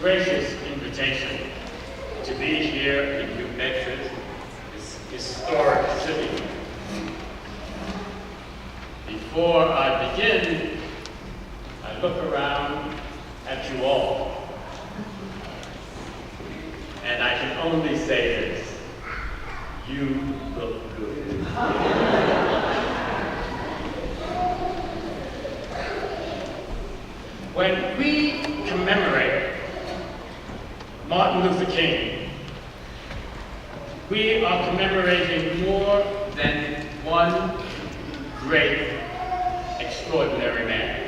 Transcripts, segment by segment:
gracious invitation to be here in New Bedford, this historic city. Before I begin, I look around at you all, and I can only say this: you look good. When we commemorate Martin Luther King, we are commemorating more than one great, extraordinary man.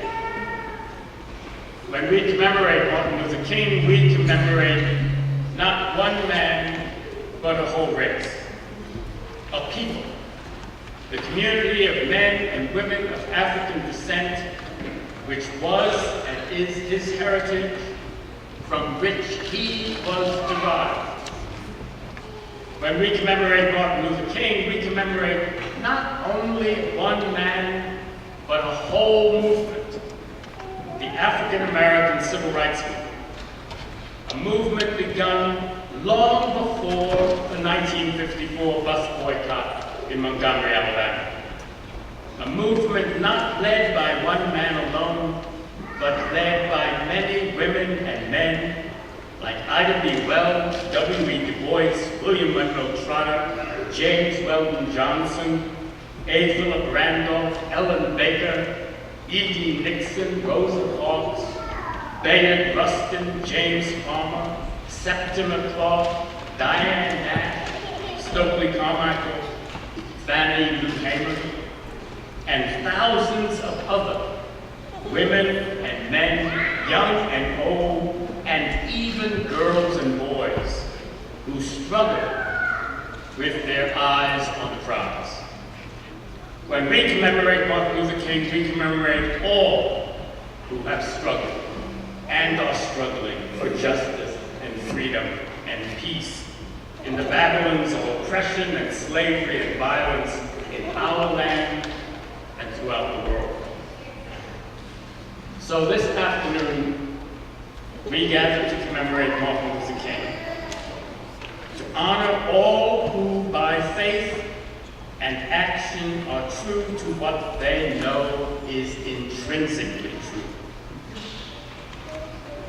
When we commemorate Martin Luther King, we commemorate not one man, but a whole race, a people, the community of men and women of African descent, which was and is his heritage, from which he was derived. When we commemorate Martin Luther King, we commemorate not only one man, but a whole movement, the African American Civil Rights Movement, a movement begun long before the 1954 bus boycott in Montgomery, Alabama. A movement not led by one man alone, but led by many women and men like Ida B. Wells, W.E. Du Bois, William Wendell Trotter, James Weldon Johnson, A. Philip Randolph, Ellen Baker, E.D. Nixon, Rosa Parks, Bayard Rustin, James Palmer, Septima Clark, Diane Nash, Stokely Carmichael, Fannie Lou Hamer, and thousands of other women and men, young and old, and even girls and boys who struggle with their eyes on the prize. When we commemorate Martin Luther King, we commemorate all who have struggled and are struggling for justice and freedom and peace in the Babylons of oppression and slavery and violence in our land and throughout the world. So this afternoon, we gather to commemorate Martin Luther King, to honor all who by faith and action are true to what they know is intrinsically true.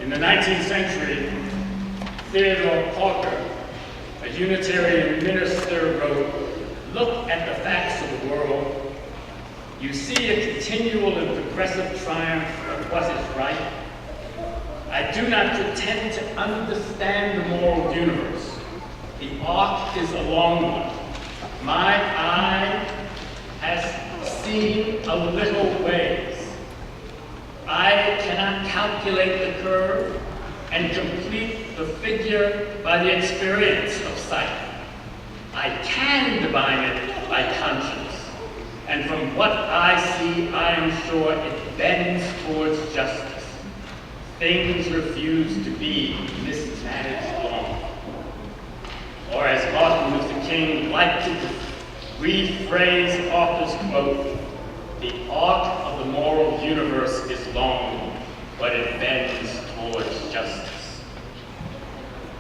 In the 19th century, Theodore Parker, a Unitarian minister, wrote, "Look at the facts of the world. You see a continual and progressive triumph of what is right. I do not pretend to understand the moral universe. The arc is a long one. My eye has seen a little ways. I cannot calculate the curve and complete the figure by the experience of sight. I can divine it by conscience. And from what I see, I am sure it bends towards justice. Things refuse to be mismanaged long." Or as Martin Luther King liked to rephrase Parker's quote, "The arc of the moral universe is long, but it bends towards justice."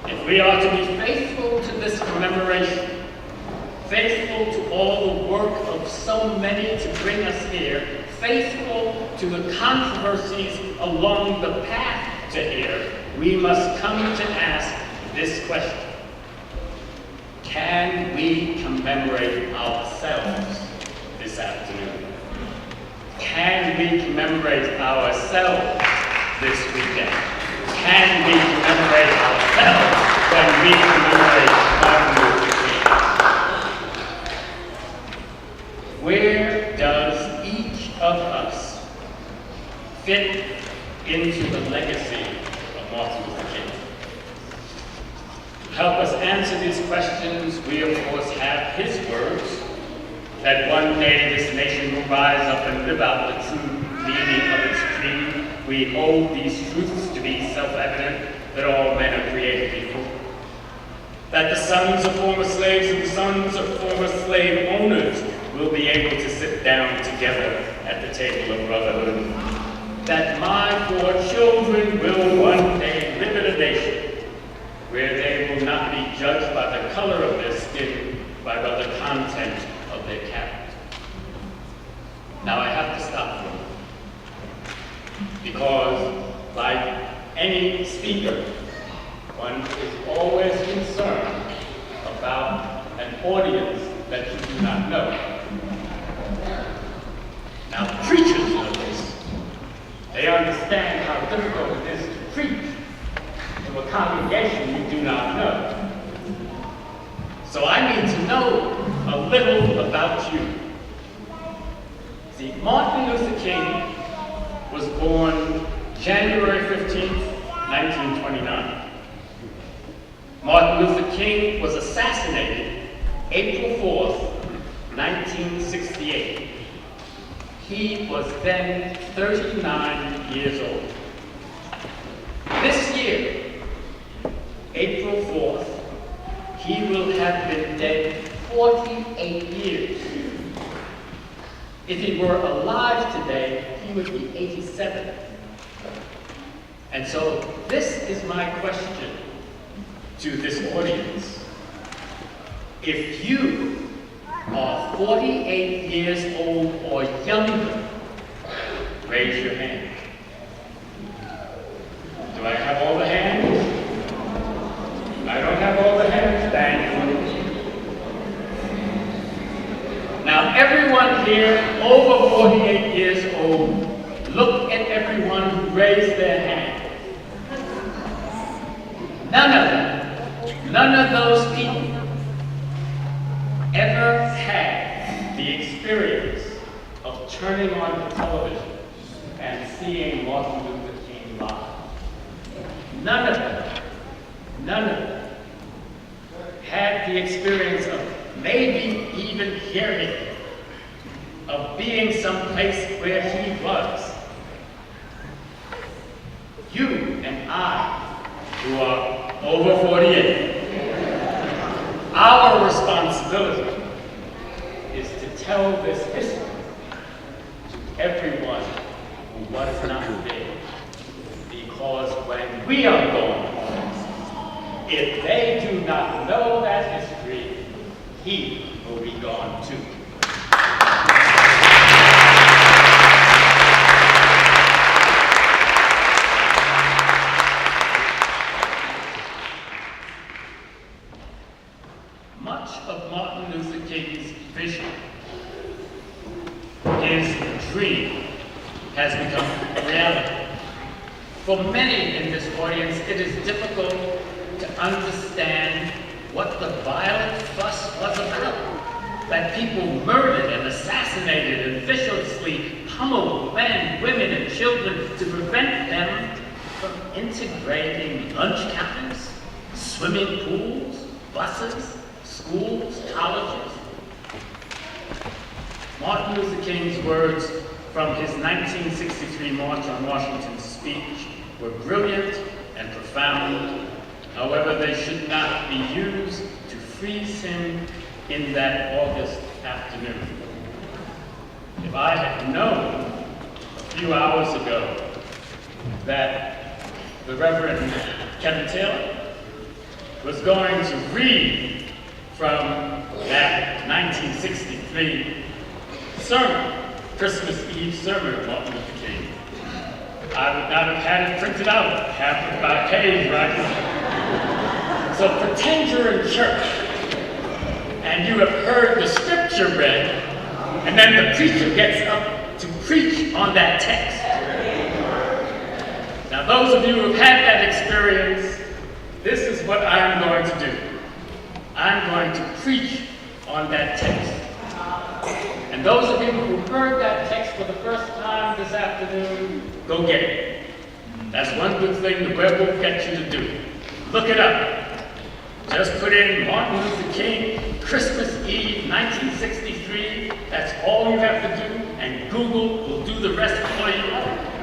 If we are to be faithful to this commemoration, faithful to all the work of so many to bring us here, faithful to the controversies along the path to here, we must come to ask this question: can we commemorate ourselves this afternoon? Can we commemorate ourselves this weekend? Can we commemorate ourselves when we commemorate Martin Luther King? Where does each of us fit into the legacy of Martin Luther King? To help us answer these questions, we of course have his words, that one day this nation will rise up and live out the true meaning of its creed. We hold these truths to be self-evident, that all men are created equal, that the sons of former slaves and the sons of former slave owners will be able to sit down together at the table of brotherhood, that my 4 children will one day live in a nation because like any speaker, one is always concerned about an audience that you do not know. Now, preachers know this. They understand how difficult it is to preach to a congregation you do not know. So I need to know a little about you. See, Martin Luther King was born January 15th, 1929. Martin Luther King was assassinated April 4th, 1968. He was then 39 years old. This year, April 4th, he will have been dead 48 years. If he were alive today, he would be 87. And so this is my question to this audience. If you are 48 years old or younger, raise your hand. Do I have all the hands? I don't have all the hands, thank you. Now everyone here over 48 years old, look at everyone who raised their hand. None of those people ever had the experience of turning on the television and seeing Martin Luther King live. None of them had the experience of maybe even hearing of being someplace where he was. You and I, who are over 48, our responsibility is to tell this history to everyone who was not there. Because when we are gone, if they do not know that history, he will be gone too. Much of Martin Luther King's vision, his dream, has become reality. For many in this audience, it is difficult to understand what the violent fuss was about. That people murdered and assassinated and viciously pummeled men, women, and children to prevent them from integrating lunch counters, swimming pools, buses, schools, colleges. Martin Luther King's words from his 1963 March on Washington's speech were brilliant and profound. However, they should not be used to freeze him in that August afternoon. If I had known a few hours ago that the Reverend Kevin Taylor was going to read from that 1963 sermon, Christmas Eve sermon of Martin Luther King, I would not have had it printed out half by page right now. So pretend you're in church and you have heard the scripture read, and then the preacher gets up to preach on that text. Now those of you who have had that experience, this is what I'm going to do. I'm going to preach on that text. And those of you who heard that text for the first time this afternoon, go get it. That's one good thing the web will get you to do. Look it up. Just put in Martin Luther King, Christmas Eve, 1963. That's all you have to do, and Google will do the rest for you,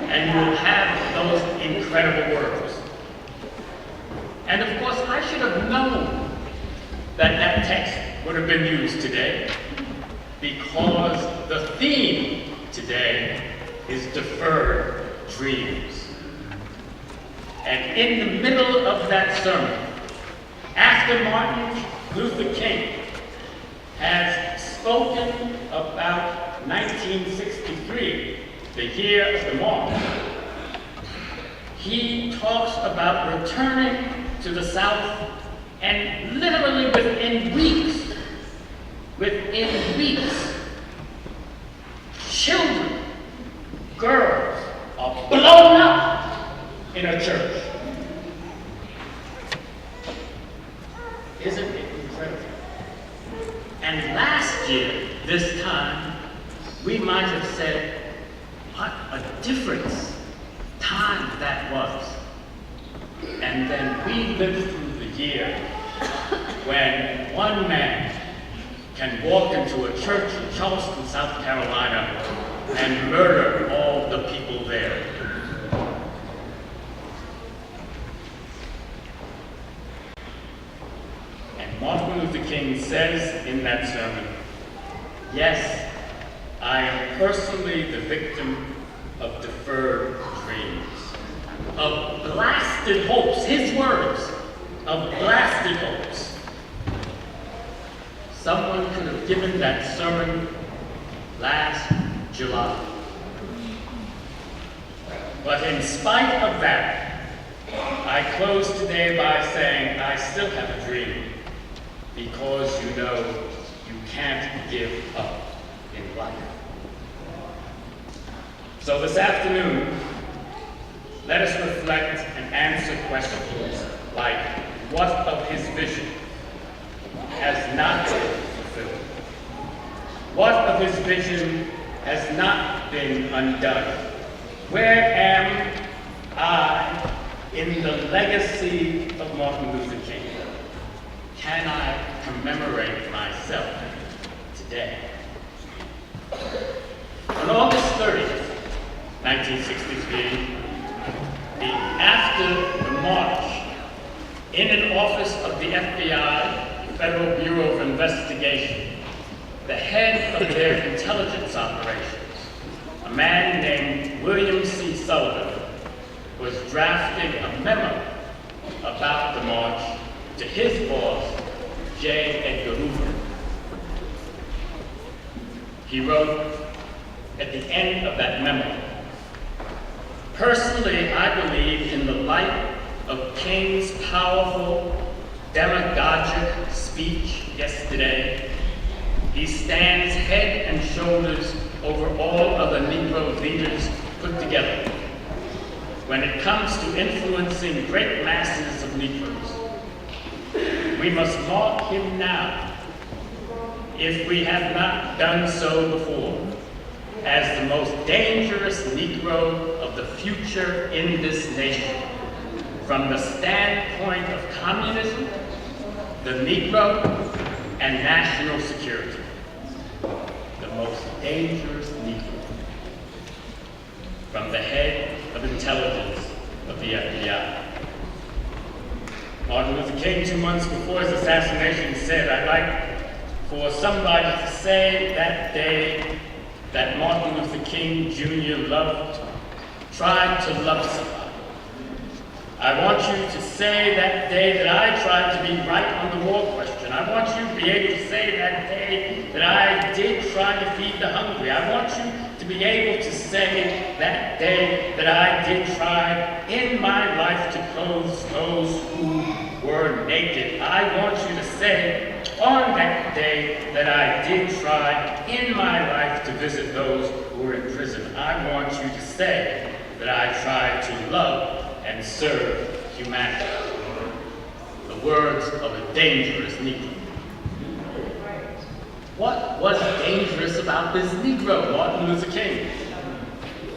and you will have those incredible words. And of course, I should have known that that text would have been used today, because the theme today is deferred dreams. And in the middle of that sermon, after Martin Luther King has spoken about 1963, the year of the march, he talks about returning to the South, and literally within weeks, children, girls are blown up in a church. Isn't it incredible? And last year, this time, we might have said, what a difference time that was. And then we lived through the year when one man can walk into a church in Charleston, South Carolina, and murder all the people there. And Martin Luther King says in that sermon, yes, I am personally the victim of deferred dreams, of blasted hopes, his words, of blasted hopes. Someone could have given that sermon last July. But in spite of that, I close today by saying I still have a dream, because you know you can't give up in life. So this afternoon, let us reflect and answer questions like, what of his vision has not been fulfilled? What of his vision has not been undone? Where am I in the legacy of Martin Luther King? Can I commemorate myself today? On August 30th, 1963, after the march, in an office of the FBI, Federal Bureau of Investigation, the head of their intelligence operations, a man named William C. Sullivan, was drafting a memo about the march to his boss, J. Edgar Hoover. He wrote at the end of that memo, personally, I believe in the light of King's powerful demagogic speech yesterday, he stands head and shoulders over all other Negro leaders put together when it comes to influencing great masses of Negroes. We must mark him now, if we have not done so before, as the most dangerous Negro of the future in this nation, from the standpoint of communism, the Negro, and national security. The most dangerous Negro, from the head of intelligence of the FBI. Martin Luther King, 2 months before his assassination, said, I'd like for somebody to say that day that Martin Luther King Jr. tried to love somebody. I want you to say that day that I tried to be right on the war question. I want you to be able to say that day that I did try to feed the hungry. I want you to be able to say that day that I did try in my life to clothe those who were naked. I want you to say on that day that I did try in my life to visit those who were in prison. I want you to say that I tried to love and serve humanity. The words of a dangerous Negro. What was dangerous about this Negro, Martin Luther King?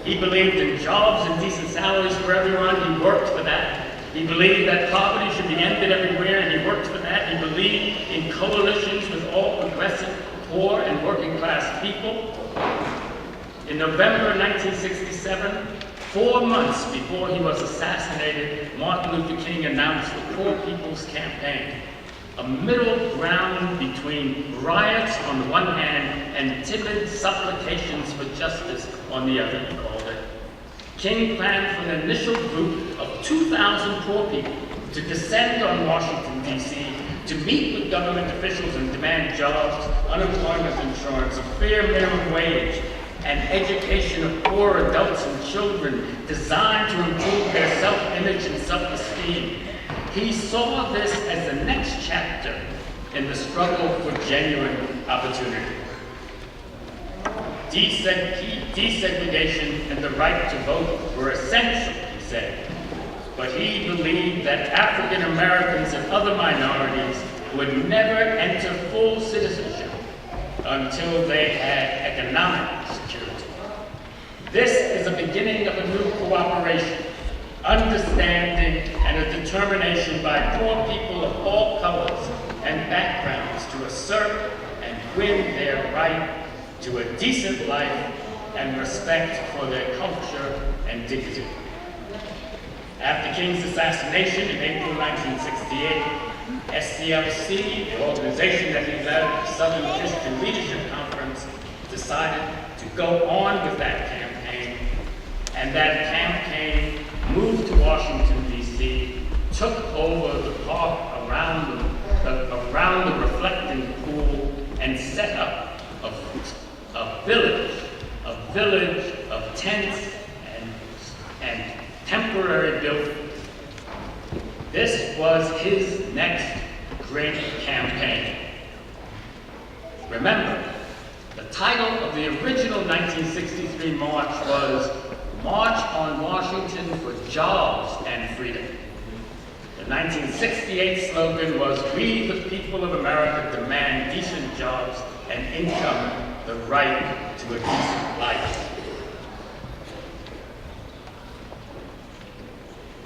He believed in jobs and decent salaries for everyone. He worked for that. He believed that poverty should be ended everywhere, and he worked for that. He believed in coalitions with all progressive, poor, and working class people. In November 1967, 4 months before he was assassinated, Martin Luther King announced the Poor People's Campaign, a middle ground between riots on the one hand and timid supplications for justice on the other, he called it. King planned for an initial group of 2,000 poor people to descend on Washington, D.C., to meet with government officials and demand jobs, unemployment insurance, a fair minimum wage, and education of poor adults and children designed to improve their self-image and self-esteem. He saw this as the next chapter in the struggle for genuine opportunity. Desegregation and the right to vote were essential, he said, but he believed that African Americans and other minorities would never enter full citizenship until they had economic security. This is the beginning of a new cooperation, understanding, and a determination by poor people of all colors and backgrounds to assert and win their right to a decent life and respect for their culture and dignity. After King's assassination in April 1968, SCLC, the organization that he led, the Southern Christian Leadership Conference, decided to go on with that campaign, and that campaign moved to Washington, D.C., took over the park around the reflecting pool, and set up a village of tents and temporary buildings. This was his next great campaign. Remember, the title of the original 1963 march was March on Washington for Jobs and Freedom. The 1968 slogan was, "We, the people of America, demand decent jobs and income, the right to a decent life."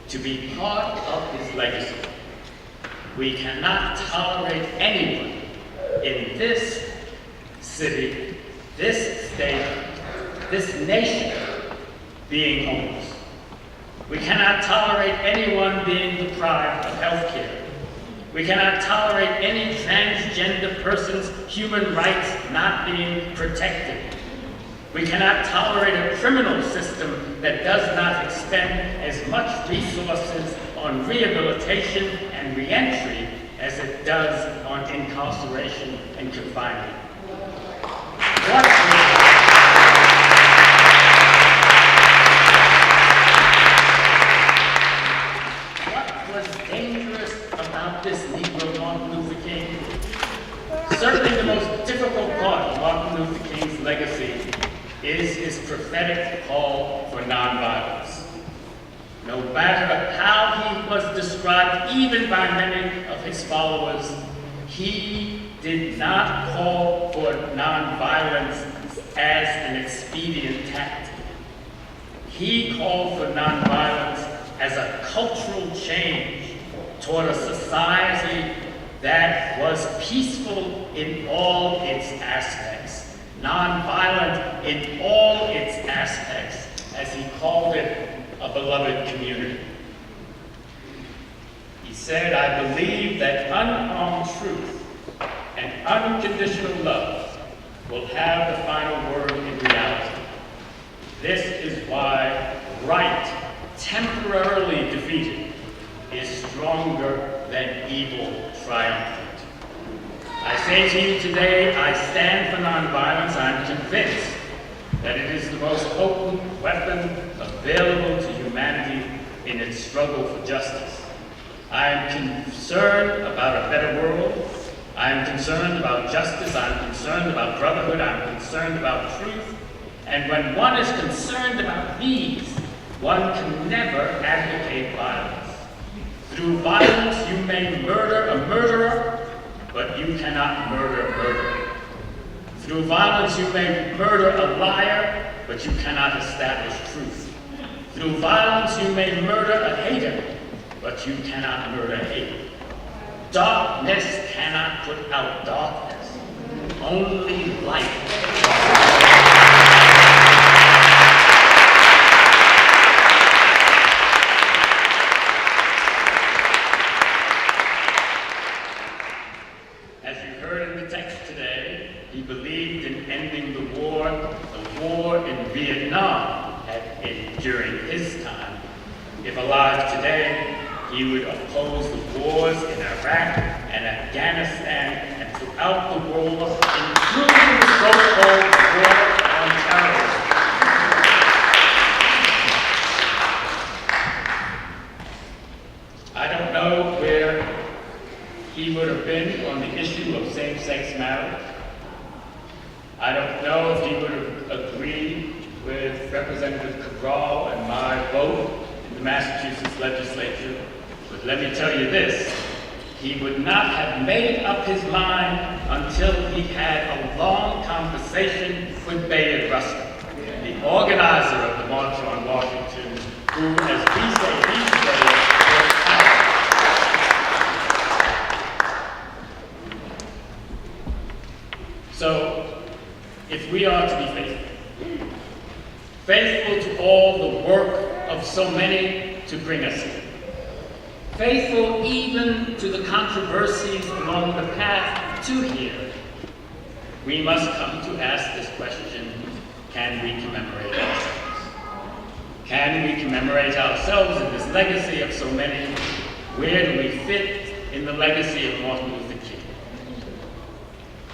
To be part of his legacy, we cannot tolerate anyone in this city, this state, this nation being homeless. We cannot tolerate anyone being deprived of health care. We cannot tolerate any transgender person's human rights not being protected. We cannot tolerate a criminal system that does not expend as much resources on rehabilitation and reentry as it does on incarceration and confinement. What was dangerous about this Negro Martin Luther King? Certainly the most difficult part of Martin Luther King's legacy is his prophetic call for nonviolence. No matter how he was described, even by many of his followers, he did not call for nonviolence as an expedient tactic. He called for nonviolence as a cultural change toward a society that was peaceful in all its aspects, nonviolent in all its aspects, as he called it, a beloved community. He said, "I believe that unarmed truth and unconditional love will have the final word in reality. This is why right, temporarily defeated, is stronger than evil triumphant." I say to you today, I stand for nonviolence. I'm convinced that it is the most potent weapon available to humanity in its struggle for justice. I am concerned about a better world. I am concerned about justice. I'm concerned about brotherhood. I'm concerned about truth. And when one is concerned about these, one can never advocate violence. Through violence, you may murder a murderer, but you cannot murder a murderer. Through violence, you may murder a liar, but you cannot establish truth. Through violence, you may murder a hater, but you cannot murder hate. Darkness cannot put out darkness. Only light. As you heard in the text today, he believed in ending the war in Vietnam had ended during his time. If alive today, he would oppose the wars in Iraq and Afghanistan and throughout the world, including the so-called war on terrorism. he would have been on the issue of same-sex marriage. I don't know if he would have agreed with Representative Cabral and my vote in the Massachusetts legislature, but let me tell you this, he would not have made up his mind until he had a long conversation with Bayard Rustin, the organizer of the March on Washington, who, as we say these days, was out. So, if we are to be faithful to all the work of so many to bring us here, faithful even to the controversies along the path to here, we must come to ask this question: can we commemorate ourselves? Can we commemorate ourselves in this legacy of so many? Where do we fit in the legacy of Martin Luther King?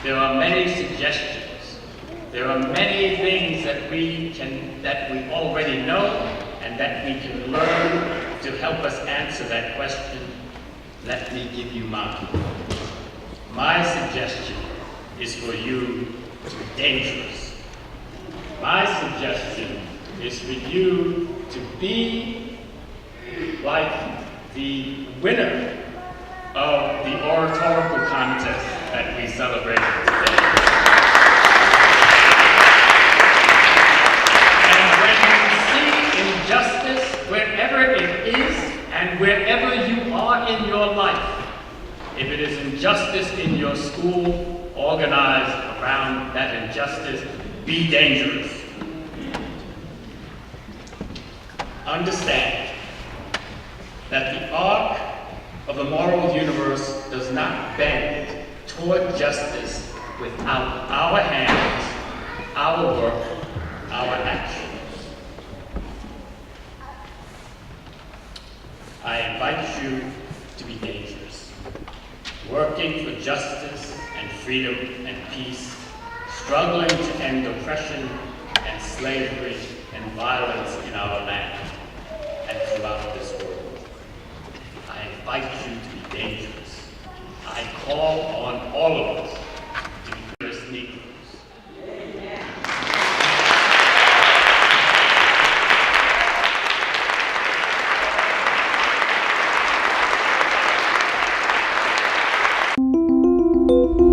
There are many suggestions. There are many things that we already know and that we can learn to help us answer that question. Let me give you mine. My suggestion is for you to be dangerous. My suggestion is for you to be like the winner of the oratorical contest that we celebrated today. Justice wherever it is and wherever you are in your life. If it is injustice in your school, organize around that injustice. Be dangerous. Understand that the arc of the moral universe does not bend toward justice without our hands, our work, our action. I invite you to be dangerous, working for justice and freedom and peace, struggling to end oppression and slavery and violence in our land and throughout this world. I invite you to be dangerous. I call on all of us to be dangerous Negroes. Thank you.